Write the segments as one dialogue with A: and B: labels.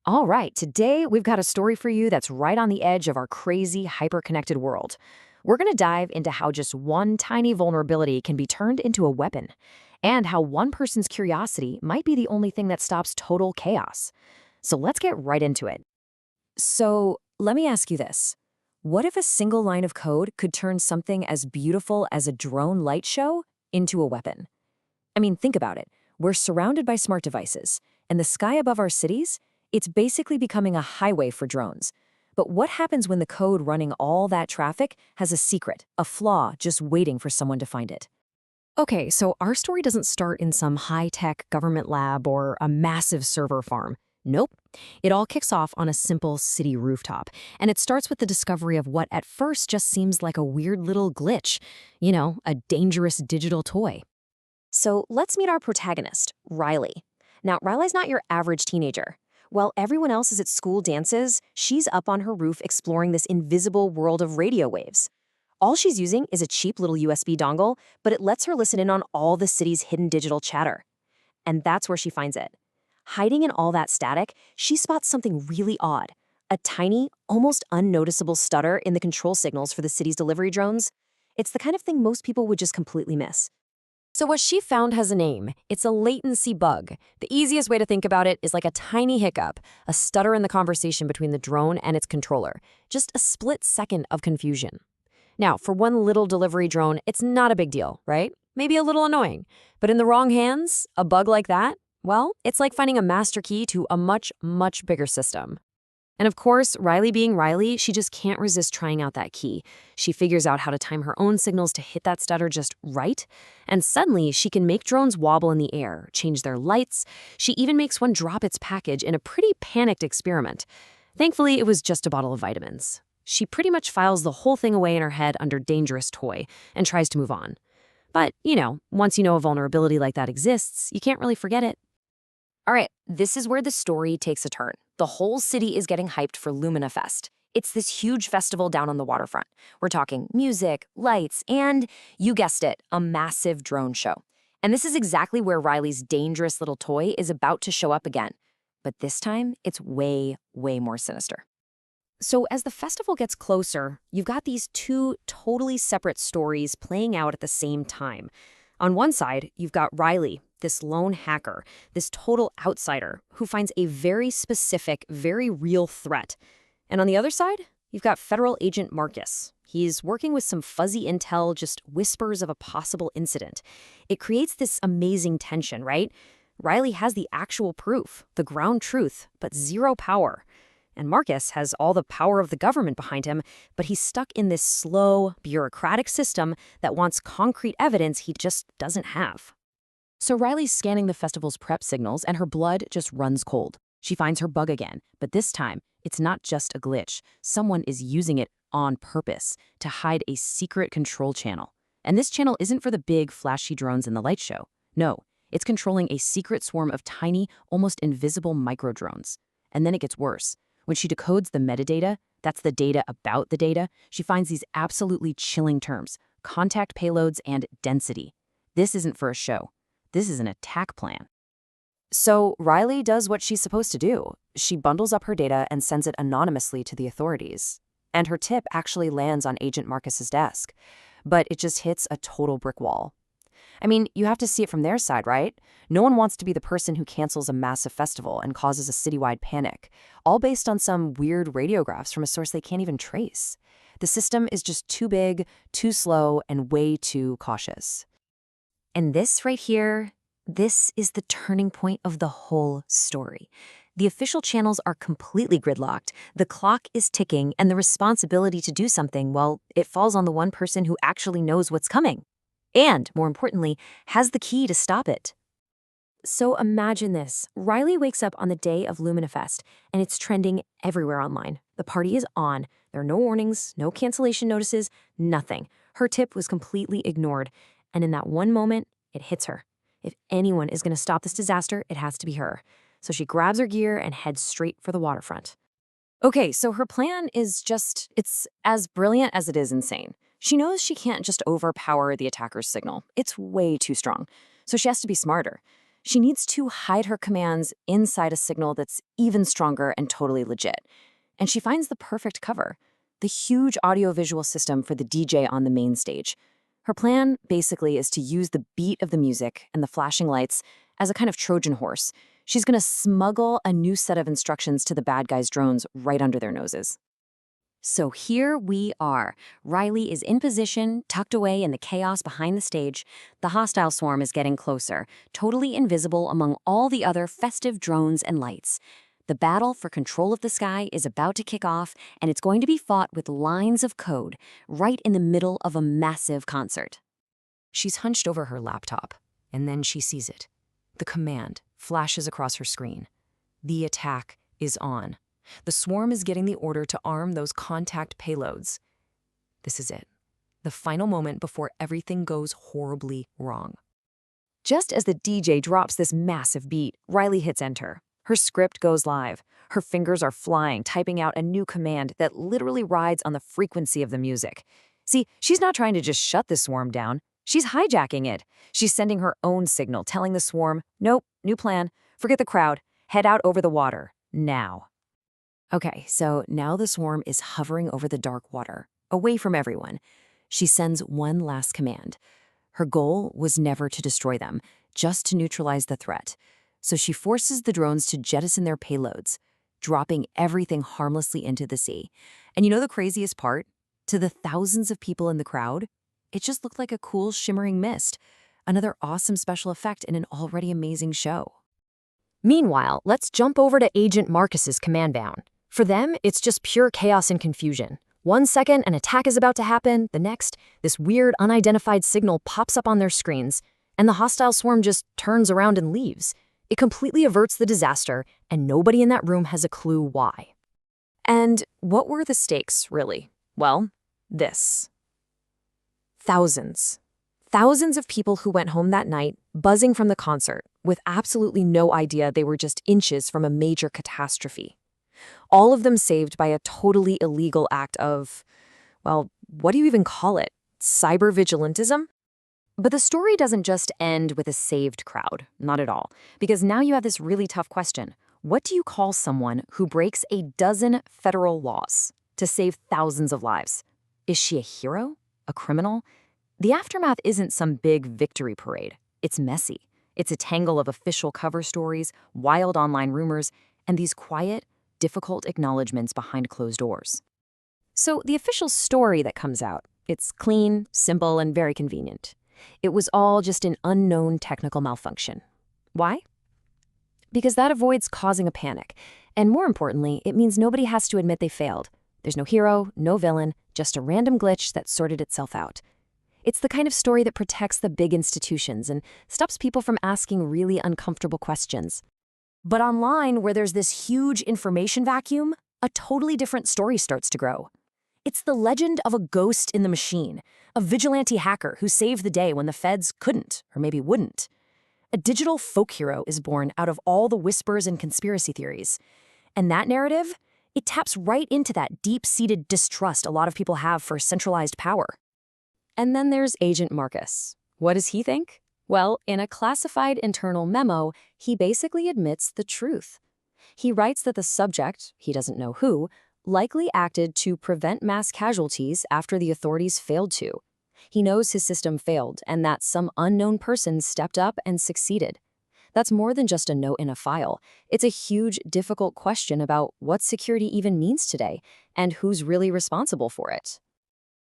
A: All right, today we've got a story for you that's right on the edge of our crazy, hyper-connected world. We're going to dive into how just one tiny vulnerability can be turned into a weapon, and how one person's curiosity might be the only thing that stops total chaos. So let's get right into it. So let me ask you this. What if a single line of code could turn something as beautiful as a drone light show into a weapon? I mean, think about it. We're surrounded by smart devices, and the sky above our cities, it's basically becoming a highway for drones. But what happens when the code running all that traffic has a secret, a flaw just waiting for someone to find it? Okay, so our story doesn't start in some high-tech government lab or a massive server farm. Nope. It all kicks off on a simple city rooftop, and it starts with the discovery of what at first just seems like a weird little glitch. A dangerous digital toy. So let's meet our protagonist, Riley. Now, Riley's not your average teenager. While everyone else is at school dances, she's up on her roof exploring this invisible world of radio waves. All she's using is a cheap little USB dongle, but it lets her listen in on all the city's hidden digital chatter. And that's where she finds it. Hiding in all that static, she spots something really odd. A tiny, almost unnoticeable stutter in the control signals for the city's delivery drones. It's the kind of thing most people would just completely miss. So what she found has a name. It's a latency bug. The easiest way to think about it is like a tiny hiccup, a stutter in the conversation between the drone and its controller. Just a split second of confusion. Now, for one little delivery drone, it's not a big deal, right? Maybe a little annoying. But in the wrong hands, a bug like that, well, it's like finding a master key to a much, much bigger system. And of course, Riley being Riley, she just can't resist trying out that key. She figures out how to time her own signals to hit that stutter just right. And suddenly, she can make drones wobble in the air, change their lights. She even makes one drop its package in a pretty panicked experiment. Thankfully, it was just a bottle of vitamins. She pretty much files the whole thing away in her head under dangerous toy and tries to move on. But, once you know a vulnerability like that exists, you can't really forget it. All right, this is where the story takes a turn. The whole city is getting hyped for LuminaFest. It's this huge festival down on the waterfront. We're talking music, lights, and, you guessed it, a massive drone show. And this is exactly where Riley's dangerous little toy is about to show up again. But this time, it's way, way more sinister. So as the festival gets closer, you've got these two totally separate stories playing out at the same time. On one side, you've got Riley, this lone hacker, this total outsider who finds a very specific, very real threat. And on the other side, you've got federal agent Marcus. He's working with some fuzzy intel, just whispers of a possible incident. It creates this amazing tension, right? Riley has the actual proof, the ground truth, but zero power. And Marcus has all the power of the government behind him, but he's stuck in this slow, bureaucratic system that wants concrete evidence he just doesn't have. So Riley's scanning the festival's prep signals and her blood just runs cold. She finds her bug again, but this time, it's not just a glitch. Someone is using it on purpose to hide a secret control channel. And this channel isn't for the big, flashy drones in the light show. No, it's controlling a secret swarm of tiny, almost invisible micro-drones. And then it gets worse. When she decodes the metadata, that's the data about the data, she finds these absolutely chilling terms: contact payloads and density. This isn't for a show. This is an attack plan. So Riley does what she's supposed to do. She bundles up her data and sends it anonymously to the authorities. And her tip actually lands on Agent Marcus's desk. But it just hits a total brick wall. I mean, you have to see it from their side, right? No one wants to be the person who cancels a massive festival and causes a citywide panic, all based on some weird radiographs from a source they can't even trace. The system is just too big, too slow, and way too cautious. And this right here, this is the turning point of the whole story. The official channels are completely gridlocked, the clock is ticking, and the responsibility to do something, well, it falls on the one person who actually knows what's coming. And, more importantly, has the key to stop it. So imagine this. Riley wakes up on the day of LuminaFest, and it's trending everywhere online. The party is on. There are no warnings, no cancellation notices, nothing. Her tip was completely ignored. And in that one moment, it hits her. If anyone is going to stop this disaster, it has to be her. So she grabs her gear and heads straight for the waterfront. Okay, so her plan is it's as brilliant as it is insane. She knows she can't just overpower the attacker's signal. It's way too strong. So she has to be smarter. She needs to hide her commands inside a signal that's even stronger and totally legit. And she finds the perfect cover, the huge audiovisual system for the DJ on the main stage. Her plan, basically, is to use the beat of the music and the flashing lights as a kind of Trojan horse. She's going to smuggle a new set of instructions to the bad guys' drones right under their noses. So here we are. Riley is in position, tucked away in the chaos behind the stage. The hostile swarm is getting closer, totally invisible among all the other festive drones and lights. The battle for control of the sky is about to kick off, and it's going to be fought with lines of code, right in the middle of a massive concert. She's hunched over her laptop, and then she sees it. The command flashes across her screen. The attack is on. The swarm is getting the order to arm those contact payloads. This is it. The final moment before everything goes horribly wrong. Just as the DJ drops this massive beat, Riley hits enter. Her script goes live. Her fingers are flying, typing out a new command that literally rides on the frequency of the music. See, she's not trying to just shut the swarm down. She's hijacking it. She's sending her own signal, telling the swarm, nope, new plan. Forget the crowd. Head out over the water. Now. Okay, so now the swarm is hovering over the dark water, away from everyone. She sends one last command. Her goal was never to destroy them, just to neutralize the threat. So she forces the drones to jettison their payloads, dropping everything harmlessly into the sea. And you know the craziest part? To the thousands of people in the crowd, it just looked like a cool shimmering mist, another awesome special effect in an already amazing show. Meanwhile, let's jump over to Agent Marcus's command bound. For them, it's just pure chaos and confusion. 1 second, an attack is about to happen. The next, this weird, unidentified signal pops up on their screens, and the hostile swarm just turns around and leaves. It completely averts the disaster, and nobody in that room has a clue why. And what were the stakes, really? Well, this. Thousands. Thousands of people who went home that night, buzzing from the concert, with absolutely no idea they were just inches from a major catastrophe. All of them saved by a totally illegal act of, well, what do you even call it? Cyber-vigilantism? But the story doesn't just end with a saved crowd, not at all, because now you have this really tough question. What do you call someone who breaks a dozen federal laws to save thousands of lives? Is she a hero? A criminal? The aftermath isn't some big victory parade. It's messy. It's a tangle of official cover stories, wild online rumors, and these quiet, difficult acknowledgments behind closed doors. So the official story that comes out, it's clean, simple, and very convenient. It was all just an unknown technical malfunction. Why? Because that avoids causing a panic. And more importantly, it means nobody has to admit they failed. There's no hero, no villain, just a random glitch that sorted itself out. It's the kind of story that protects the big institutions and stops people from asking really uncomfortable questions. But online, where there's this huge information vacuum, a totally different story starts to grow. It's the legend of a ghost in the machine, a vigilante hacker who saved the day when the feds couldn't, or maybe wouldn't. A digital folk hero is born out of all the whispers and conspiracy theories. And that narrative, it taps right into that deep-seated distrust a lot of people have for centralized power. And then there's Agent Marcus. What does he think? Well, in a classified internal memo, he basically admits the truth. He writes that the subject, he doesn't know who, likely acted to prevent mass casualties after the authorities failed to. He knows his system failed and that some unknown person stepped up and succeeded. That's more than just a note in a file. It's a huge, difficult question about what security even means today and who's really responsible for it.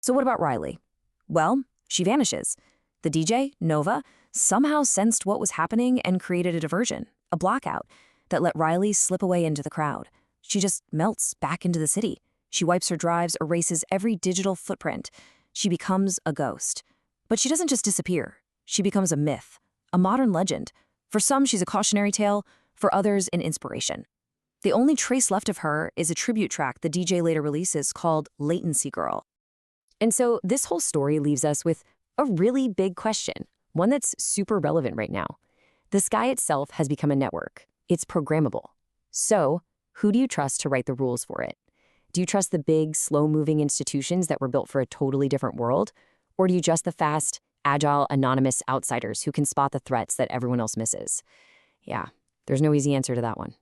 A: So what about Riley? Well, she vanishes. The DJ, Nova, somehow sensed what was happening and created a diversion, a blackout, that let Riley slip away into the crowd. She just melts back into the city. She wipes her drives, erases every digital footprint. She becomes a ghost. But she doesn't just disappear. She becomes a myth, a modern legend. For some, she's a cautionary tale. For others, an inspiration. The only trace left of her is a tribute track the DJ later releases called Latency Girl. And so this whole story leaves us with a really big question, one that's super relevant right now. The sky itself has become a network. It's programmable. So, who do you trust to write the rules for it? Do you trust the big, slow-moving institutions that were built for a totally different world? Or do you trust the fast, agile, anonymous outsiders who can spot the threats that everyone else misses. Yeah, there's no easy answer to that one.